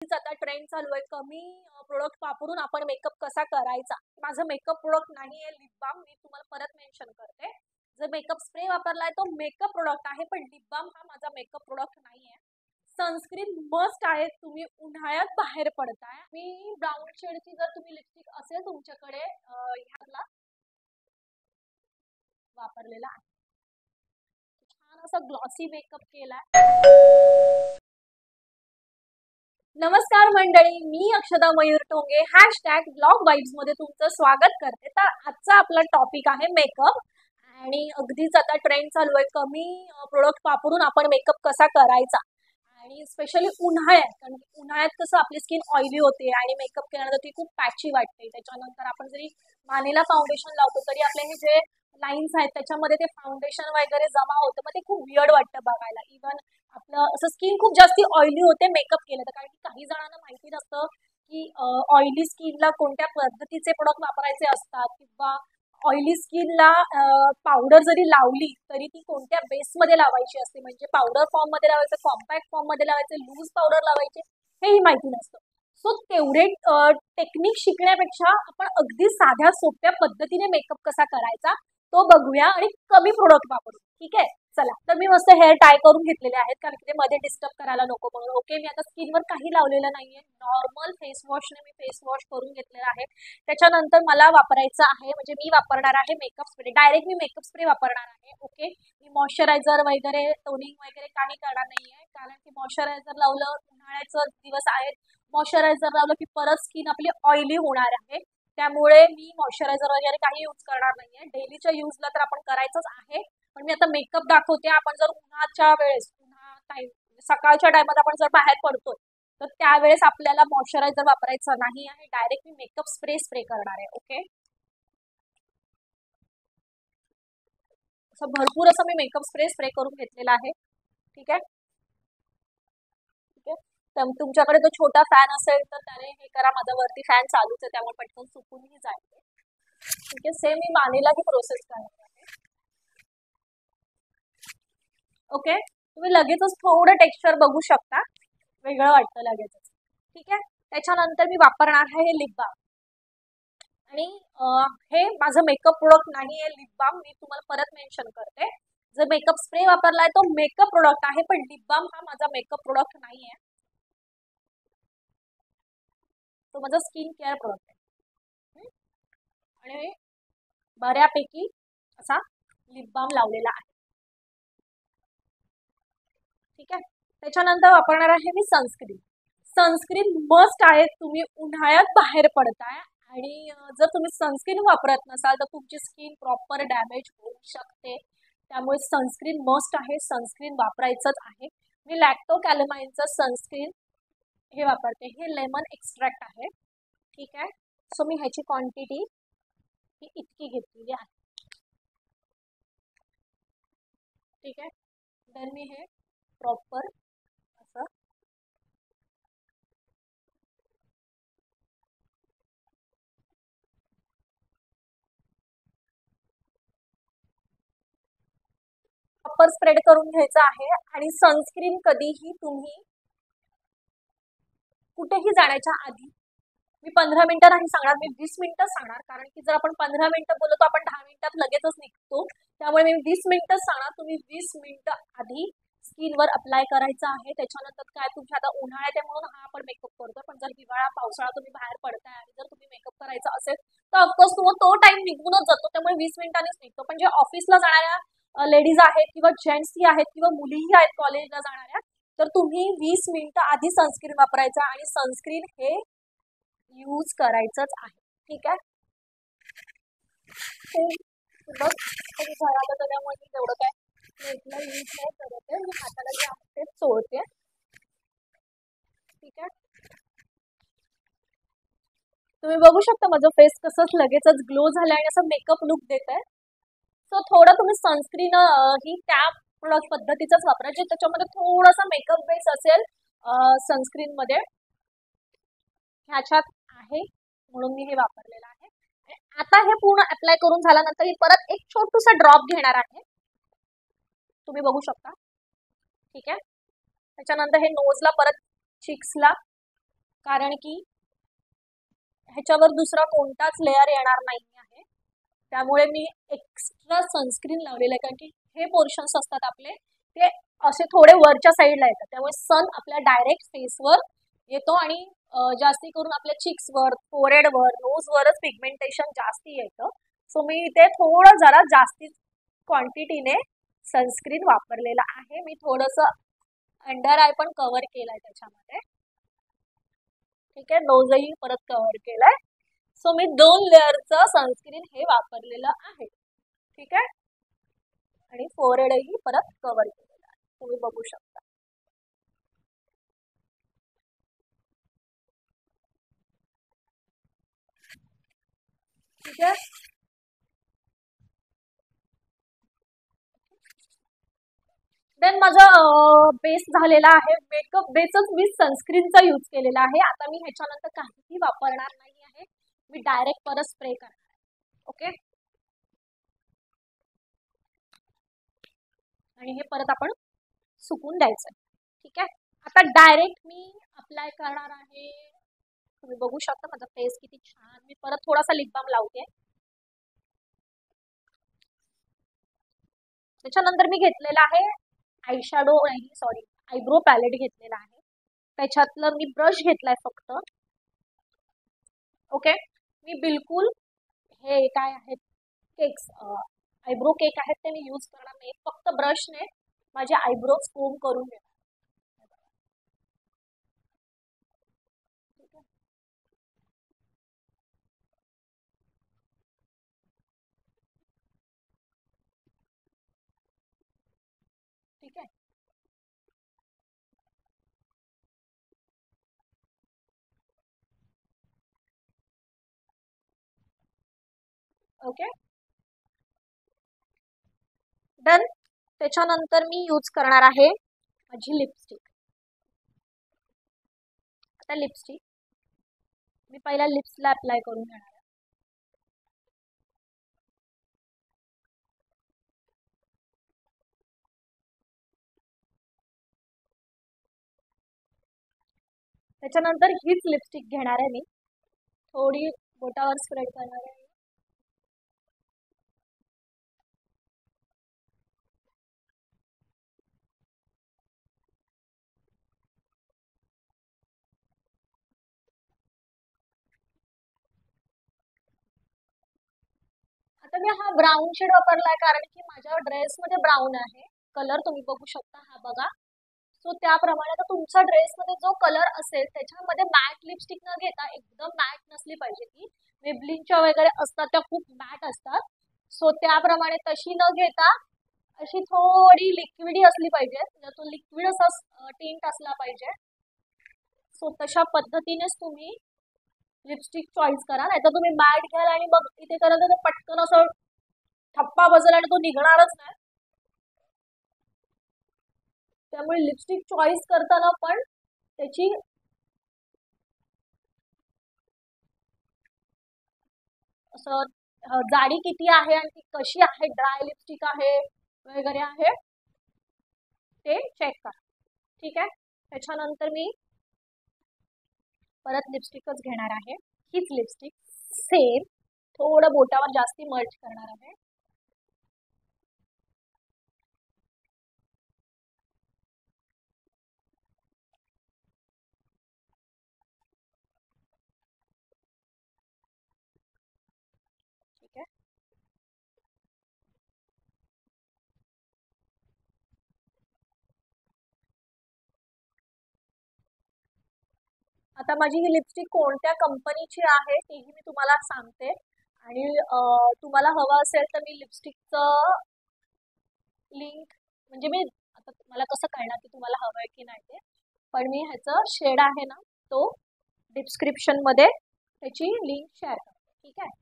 आता ट्रेंड चालू आहे कमी प्रोडक्ट वापरून आपण मेकअप कसा करायचा. माझं मेकअप प्रोडक्ट नाही आहे लिप बाम, मी तुम्हाला परत मेन्शन करते. जर मेकअप स्प्रे वापरलाय तो मेकअप प्रोडक्ट आहे, पण लिप बाम हा माझा मेकअप प्रोडक्ट नाही आहे. सनस्क्रीन मस्ट आहे, तुम्ही उन्हाळ्यात बाहेर पडताय. मी ब्राऊन शेडची जर तुम्ही लिपस्टिक असेल तुमच्याकडे ह्याला वापरलेला आहे. छान असा ग्लॉसी मेकअप केलाय. नमस्कार मंडळी, मी अक्षदा Mayur Tonge hashtag blog vibes मध्ये तुमचं स्वागत करते. तर आजचा आपला टॉपिक आहे मेकअप. आणि अगदीच आता ट्रेंड चालू आहे कमी प्रोडक्ट वापरून आपण मेकअप कसा करायचा. आणि स्पेशली उन्हाळ्यात, कारण उन्हाळ्यात कसं आपली स्किन ऑइली होते आणि मेकअप केल्यानंतर ती खूप पॅची वाटते. त्याच्यानंतर आपण जरी मानेला फाउंडेशन लावतो तरी आपले हे जे लाईन्स आहेत त्याच्यामध्ये ते फाउंडेशन वगैरे जमा होतं, मग ते खूप वियर्ड वाटतं बघायला. इव्हन आपलं असं स्किन खूप जास्ती ऑइली होते मेकअप केलं तर, कारण की काही जणांना माहिती नसतं की ऑइली स्किनला कोणत्या पद्धतीचे प्रोडक्ट वापरायचे असतात, किंवा ऑइली स्किनला पावडर जरी लावली तरी ती कोणत्या बेसमध्ये लावायची असते, म्हणजे पावडर फॉर्म मध्ये लावायचं, कॉम्पॅक्ट फॉर्म मध्ये लावायचे, लूज पावडर लावायचे, हेही माहिती नसतं. सो तेवढे टेक्निक शिकण्यापेक्षा आपण अगदी साध्या सोप्या पद्धतीने मेकअप कसा करायचा तो बघूया आणि कमी प्रोडक्ट वापरू. ठीक आहे, चला. तर मी मस्त हेअर टाय करून घेतलेले आहेत, कारण की ते मध्ये डिस्टर्ब करायला नको म्हणून. ओके, मी आता स्किनवर काही लावलेलं नाहीये, नॉर्मल फेस वॉशने मी फेस वॉश करून घेतलेला आहे. त्याच्यानंतर मला वापरायचं आहे, म्हणजे मी वापरणार आहे मेकअप स्प्रे. डायरेक्ट मी मेकअप स्प्रे वापरणार आहे. ओके, मी मॉइश्चरायझर वगैरे टोनिंग वगैरे काही करणार नाहीये, कारण की मॉइश्चरायझर लावलं, उन्हाळ्याचं दिवस आहेत, मॉइश्चरायझर लावलं की परत स्किन आपली ऑइली होणार आहे. त्यामुळे मी मॉइश्चरायझर वगैरे काही यूज करणार नाहीये. डेलीच्या यूजला तर आपण करायचंच आहे, पण मी आता मेकअप दाखवते. आपण जर उन्हाच्या वेळेस, उन्हा टाइम सकाळच्या टायमात आपण जर बाहेर पडतोय तर त्यावेळेस आपल्याला मॉइश्चरायझर वापरायचं नाही आहे. डायरेक्ट मी मेकअप स्प्रे स्प्रे करणार आहे. ओके, असं भरपूर असं मी मेकअप स्प्रे स्प्रे करून घेतलेला आहे. ठीक आहे, ठीक आहे. तर तुमच्याकडे तो छोटा फॅन असेल तर त्याने हे करा, माझा वरती फॅन चालूच आहे त्यामुळे पटकन सुकूनही जाईल. ठीक आहे, सेम मी मानेलाही प्रोसेस करणार आहे. ओके, तुम्ही लगेचच थोडं टेक्स्चर बघू शकता, वेगळं वाटतं लगेचच. ठीक आहे, त्याच्यानंतर मी वापरणार आहे लिप बाम. आणि हे माझं मेकअप प्रोडक्ट नाही आहे लिप बाम, मी तुम्हाला परत मेन्शन करते. जर मेकअप स्प्रे वापरलाय तो मेकअप प्रोडक्ट आहे, पण लिप बाम हा माझा मेकअप प्रोडक्ट नाही आहे, तो माझा स्किन केअर प्रोडक्ट आहे. आणि बऱ्यापैकी असा लिप बाम लावलेला आहे. ठीक आहे, त्याच्यानंतर वापरणार आहे मी सनस्क्रीन. सनस्क्रीन मस्ट आहे, तुम्ही उन्हाळ्यात बाहेर पडताय आणि जर तुम्ही सनस्क्रीन वापरत नसाल तर तुमची स्किन प्रॉपर डॅमेज होऊ शकते. त्यामुळे सनस्क्रीन मस्ट आहे, सनस्क्रीन वापरायचंच आहे. मी लॅक्टो कॅलेमाइनचं सनस्क्रीन हे वापरते, हे लेमन एक्स्ट्रॅक्ट आहे. ठीक आहे, सो मी ह्याची क्वांटिटी ही इतकी घेतलेली आहे. ठीक आहे, देन मी हे प्रॉपर असं प्रॉपर स्प्रेड करून घ्यायचं आहे. आणि सनस्क्रीन कधीही तुम्ही कुठेही जाण्याच्या आधी, मी 15 मिनिटं नाही सांगणार, मी 20 मिनिटं सांगणार, कारण की जर आपण 15 मिनिटं बोलतो आपण 10 मिनिटात लगेचच निघतो. त्यामुळे मी 20 मिनिटं सांगणार, तुम्ही 20 मिनिटं आधी स्किनवर अप्लाय करायचं आहे. त्याच्यानंतर काय, तुमच्या आता उन्हाळ्यात आहे म्हणून हा आपण मेकअप करतो, पण जर हिवाळा पावसाळा तुम्ही बाहेर पडताय आणि जर तुम्ही मेकअप करायचा असेल तर ऑफकोर्स तुम्हाला तो टाइम निघूनच जातो, त्यामुळे 20 मिनिटांनीच निघतो. पण जे ऑफिसला जाणाऱ्या लेडीज आहेत किंवा जेंट्सही आहेत किंवा मुलीही आहेत कॉलेजला जाणाऱ्या, तर तुम्ही 20 मिनिटं आधी सनस्क्रीन वापरायचा आणि सनस्क्रीन हे यूज करायचंच आहे. ठीक आहे, ते बघ घरात त्यामुळे मी तेवढं काय नेटला यूज नाही करत आहे, मी हाताला जे आहे तेच चोळते. ठीक आहे, तुम्ही बघू शकता माझं फेस कसं लगेचच ग्लो झालं आणि असं मेकअप लुक देत आहे. सो थोडं तुम्ही सनस्क्रीन ही त्या प्रोडक्ट पद्धतीचाच वापरायची, त्याच्यामध्ये थोडासा मेकअप बेस असेल सनस्क्रीन मध्ये, ह्याच्यात आहे म्हणून मी हे वापरलेलं आहे. आता हे पूर्ण अप्लाय करून झाल्यानंतर मी परत एक छोटूसा ड्रॉप घेणार आहे, तुम्ही बघू शकता. ठीक आहे, त्याच्यानंतर हे नोजला, परत चिक्सला कारण की ह्याच्यावर दुसरा कोणताच लेअर येणार नाही आहे. त्यामुळे मी एक्स्ट्रा सनस्क्रीन लावलेलं आहे, कारण की हे पोर्शन्स असतात आपले ते असे थोडे वरच्या साईडला येतात, त्यामुळे सन आपल्या डायरेक्ट फेसवर येतो आणि जास्ती करून आपल्या चिक्सवर, फोरहेडवर, नोजवरच पिगमेंटेशन जास्ती येतं. सो मी इथे थोडं जरा जास्ती क्वांटिटीने सनस्क्रीन वापरलेलं आहे. मी थोडंसं अंडर आय पण कव्हर केलाय त्याच्यामध्ये. ठीक आहे, नोजही परत कव्हर केलाय. सो मी 2 लेअरचं सनस्क्रीन हे वापरलेलं आहे. ठीक आहे, आणि फोरहेडही परत कव्हर केलेलं आहे, तुम्ही बघू शकता. ठीक आहे, देन माझं बेस झालेला आहे. मेकअप बेसच मी सनस्क्रीनचा यूज केलेला आहे. आता मी ह्याच्यानंतर काहीही वापरणार नाही आहे. मी डायरेक्ट परत स्प्रे करणार आहे. ओके, आणि हे परत आपण सुकून द्यायचं. ठीक आहे, आता डायरेक्ट मी अप्लाय करणार आहे. तुम्ही बघू शकता माझा फेस किती छान. मी परत थोडासा लिप बाम लावते. त्याच्यानंतर मी घेतलेला आहे आयशॅडो, नाही सॉरी, आयब्रो पॅलेट घेतलेला आहे. त्याच्यातलं मी ब्रश घेतलाय फक्त. ओके, मी बिलकुल हे काय आहेत केक्स, आयब्रो केक आहेत ते मी यूज करणार नाही. फक्त ब्रशने माझे आयब्रोज कोम करून घेणार. ठीक आहे, ठीक आहे. Okay, done. त्याच्यानंतर मी यूज करणार आहे माझी लिपस्टिक. आता लिपस्टिक मी पहिला लिप्सला अप्लाय करून घेणार आहे. त्याच्यानंतर हीच लिपस्टिक घेणार आहे मी, थोडी बोटावर स्प्रेड करणार आहे. आता मी हा ब्राऊन शेड वापरलाय कारण की माझ्या ड्रेसमध्ये ब्राऊन आहे. कलर तुम्ही बघू शकता, हा बघा. सो त्याप्रमाणे आता तुमचा ड्रेसमध्ये जो कलर असेल त्याच्यामध्ये मॅट लिपस्टिक न घेता, एकदम मॅट नसली पाहिजे ती, मेबलिनच्या वगैरे असतात त्या खूप मॅट असतात. सो त्याप्रमाणे तशी न घेता अशी थोडी लिक्विडी असली पाहिजे, म्हणजे तो लिक्विड असा टिंट असला पाहिजे. सो तशा पद्धतीनेच तुम्ही लिपस्टिक चॉईस करा, नाही तर तुम्ही मॅट घ्याल आणि मग इथे करत तर पटकन असं ठप्पा बसेल आणि तो निघणारच नाही. त्यामुळे लिपस्टिक चॉईस करताना पण त्याची असं जाडी किती आहे आणि ती कशी आहे, ड्राय लिपस्टिक आहे वगैरे आहे ते चेक करा. ठीक आहे, त्याच्यानंतर मी परत लिपस्टिकच घेणार आहे. हीच लिपस्टिक सेम थोडं बोटावर जास्ती मर्ज करणार आहे. ठीक आहे, आता माझी ही लिपस्टिक कोणत्या कंपनीची आहे तेही मी तुम्हाला सांगते. आणि तुम्हाला हवं असेल तर मी लिपस्टिकचं लिंक, म्हणजे मी आता मला कसं कळणार की तुम्हाला हवंय की नाही ते, पण मी ह्याचं शेड आहे ना तो डिस्क्रिप्शन मध्ये त्याची लिंक शेअर करते. ठीक आहे,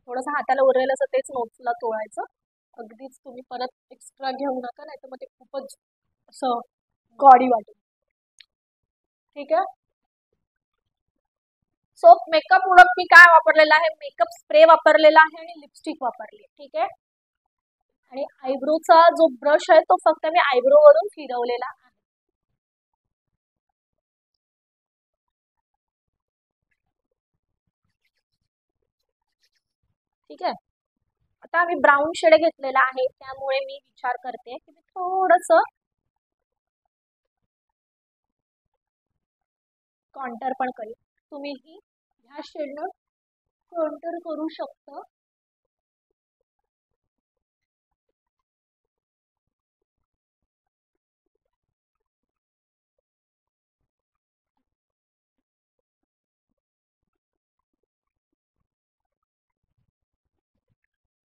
थोडंसं हाताला उरलेलं असं तेच नोट्सला तोडायचं. अगदीच तुम्ही परत एक्स्ट्रा घेऊ नका, नाही तर मग ते खूपच असं गॉडी वाटेल. ठीक आहे, सो मेकअप प्रोडक्ट मी काय वापरलेला आहे, मेकअप स्प्रे वापरलेला आहे आणि लिपस्टिक वापरली आहे. ठीक आहे. आणि आयब्रोचा जो ब्रश आहे तो फक्त मी आयब्रो वरून फिरवलेला आहे. ठीक आहे. आता मी ब्राऊन शेड घेतलेला आहे, त्यामुळे मी विचार करते की मी थोडस कॉन्टर पण करेन. तुम्हीही ह्या शेडनं कॉन्टर करू शकता.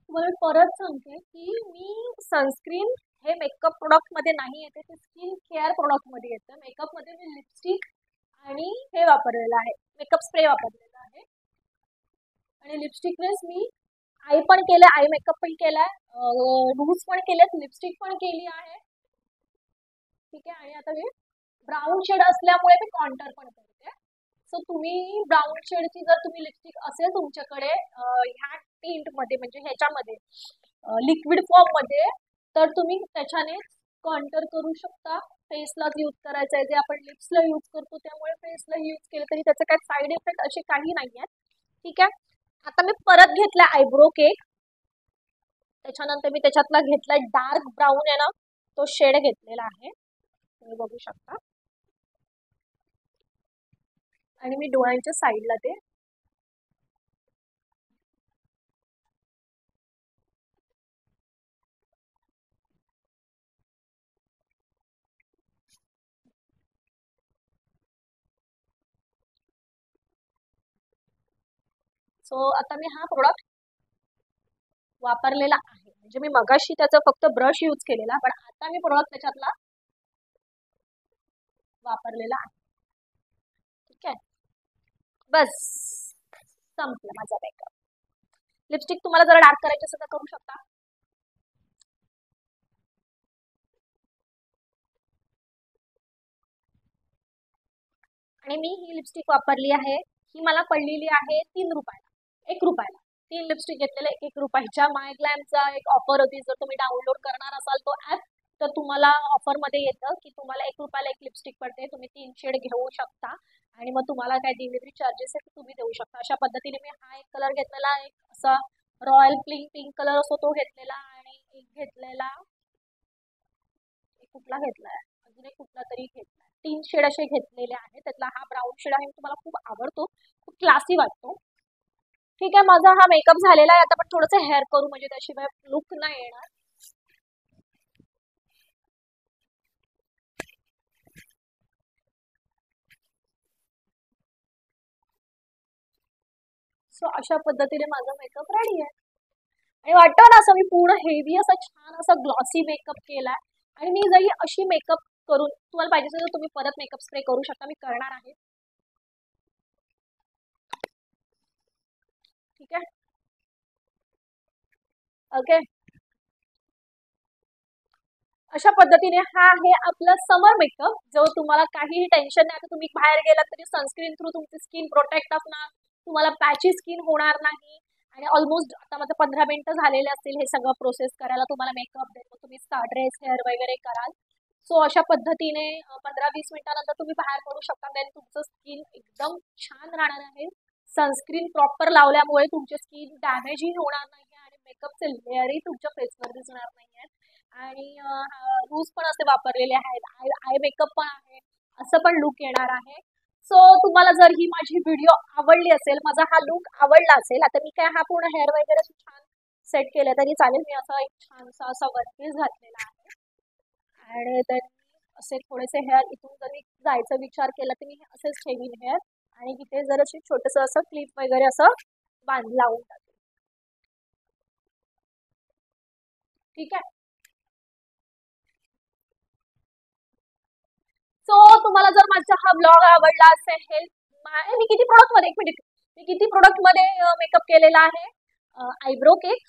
तुम्हाला परत सांगते की मी सनस्क्रीन हे मेकअप प्रोडक्ट मध्ये नाही येते, ते स्किन केअर प्रोडक्ट मध्ये येतं. मेकअप मध्ये मी लिपस्टिक आणि हे वापरलेलं आहे, मेकअप स्प्रे वापरलेला आहे. आणि लिपस्टिकनेच मी आय पण केलं, आय मेकअप पण केलाय, रूज पण केलेत, लिपस्टिक पण केली आहे. ठीक आहे. आणि आता मी ब्राऊन शेड असल्यामुळे मी कॉन्टर पण करते. सो तुम्ही ब्राऊन शेडची जर तुम्ही लिपस्टिक असेल तुमच्याकडे ह्या टिंट मध्ये म्हणजे ह्याच्यामध्ये लिक्विड फॉर्म मध्ये, तर तुम्ही त्याच्याने कॉन्टर करू शकता. फेसलाच यूज करायचं आहे, जे आपण लिप्सला यूज करतो त्यामुळे फेसला यूज केलं तरी त्याचे काही साईड इफेक्ट असे काही नाही आहेत. ठीक आहे. आता मी परत घेतला आयब्रो केक, त्याच्यानंतर मी त्याच्यातला घेतला डार्क ब्राऊन आहे ना, तो शेड घेतलेला आहे, तुम्ही बघू शकता. आणि मी डोळ्यांच्या साईडला ते सो आता मी हा प्रोडक्ट वापरलेला आहे, म्हणजे मी मगाशी त्याचा फक्त ब्रश यूज केलेला, पण आता मी प्रोडक्ट त्याच्यातला वापरलेला आहे. ठीक आहे. बस संपलं माझा मेकअप. लिपस्टिक तुम्हाला जर डार्क करायची असेल तर करू शकता. आणि मी ही लिपस्टिक वापरली आहे, ही मला पडलेली आहे 3 रुपयाला, 1 रुपयाला. 3 लिपस्टिक घेतलेल्या 1-1 रुपयाच्या. माय ग्लॅमचा एक ऑफर होती, जर तुम्ही डाउनलोड करणार असाल तो ऍप तर तुम्हाला ऑफर मध्ये येतं की तुम्हाला 1 रुपयाला 1 लिपस्टिक पडते, तुम्ही 3 शेड घेऊ शकता. आणि मग तुम्हाला काय डिलिव्हरी चार्जेस आहे ते तुम्ही देऊ शकता. अशा पद्धतीने मी हा एक कलर घेतलेला, एक असा रॉयल पिंक पिंक कलर असतो तो घेतलेला, आणि एक घेतलेला, एक कुठला घेतलाय, अजून एक कुठला तरी घेतलाय. 3 शेड असे घेतलेले आहेत. त्यातला हा ब्राऊन शेड आहे, तुम्हाला खूप आवडतो, खूप क्लासी वाटतो. ठीक आहे. माझा हा मेकअप झालेला आहे. आता आपण थोडंसं हेअर करू, म्हणजे त्याशिवाय लुक नाही येणार. सो अशा पद्धतीने माझा मेकअप रेडी आहे. आणि वाटतं ना असं मी पूर्ण हेवी असा छान असा ग्लॉसी मेकअप केलाय. आणि मी जरी अशी मेकअप करून, तुम्हाला पाहिजे असेल तर तुम्ही परत मेकअप स्प्रे करू शकता, मी करणार आहे. ठीक आहे. ओके. अशा पद्धतीने हा आहे आपला समर मेकअप, जो तुम्हाला काहीही टेन्शन नाही. आता तुम्ही बाहेर गेलात तरी सनस्क्रीन थ्रू तुमची स्किन प्रोटेक्ट असणार, तुम्हाला पॅची स्किन होणार नाही. आणि ऑलमोस्ट आता माझं 15 मिनिटं झालेले असतील हे सगळं प्रोसेस करायला, तुम्हाला मेकअप देतो, तुम्ही ड्रेस हेअर वगैरे कराल. सो अशा पद्धतीने 15-20 मिनिटानंतर तुम्ही बाहेर पडू शकता. देन तुमचं स्किन एकदम छान राहणार आहे. सनस्क्रीन प्रॉपर लावल्यामुळे तुमची स्किन डॅमेजही होणार नाही आणि मेकअपचे लेअरही तुमच्या फेसवर दिसणार नाही आहेत. आणि रूज पण असे वापरलेले आहेत, आय आय मेकअप पण आहे, असं पण लुक येणार आहे. सो तुम्हाला जर ही माझी व्हिडिओ आवडली असेल, माझा हा लुक आवडला असेल, आता मी काय हा पूर्ण हेअर वगैरे छान सेट केलं तरी चालेल, मी असा एक छानसा असा वन घातलेला आहे. आणि then असे थोडेसे हेअर इथून जरी जायचा विचार केला तर मी असेच ठेवीन हेअर, आणि इथे जर अशी छोटस असं क्लिप वगैरे असं लावून टाकेल. ठीक आहे. सो तुम्हाला जर माझा हा ब्लॉग आवडला असेल, मी किती प्रोडक्ट मध्ये, 1 मिनिट, मी किती प्रोडक्ट मध्ये मेकअप केलेला आहे, आयब्रो केक,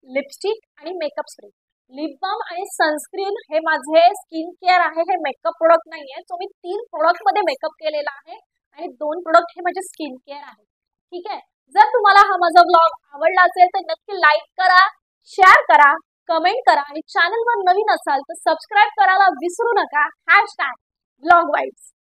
लिपस्टिक आणि मेकअप स्प्रे, लिप बाम आणि सनस्क्रीन हे माझे स्किन केअर आहे, हे मेकअप प्रोडक्ट नाही आहे. सो मी 3 प्रोडक्ट मध्ये मेकअप केलेला आहे. आणि 2 प्रोडक्ट हे माझे स्किन केअर आहेत. ठीक आहे. जर तुम्हाला हा माझा व्लॉग आवडला असेल तर नक्की लाईक करा, शेअर करा, कमेंट करा आणि चॅनलवर नवीन असाल तर सबस्क्राईब करायला विसरू नका. #Blog vibes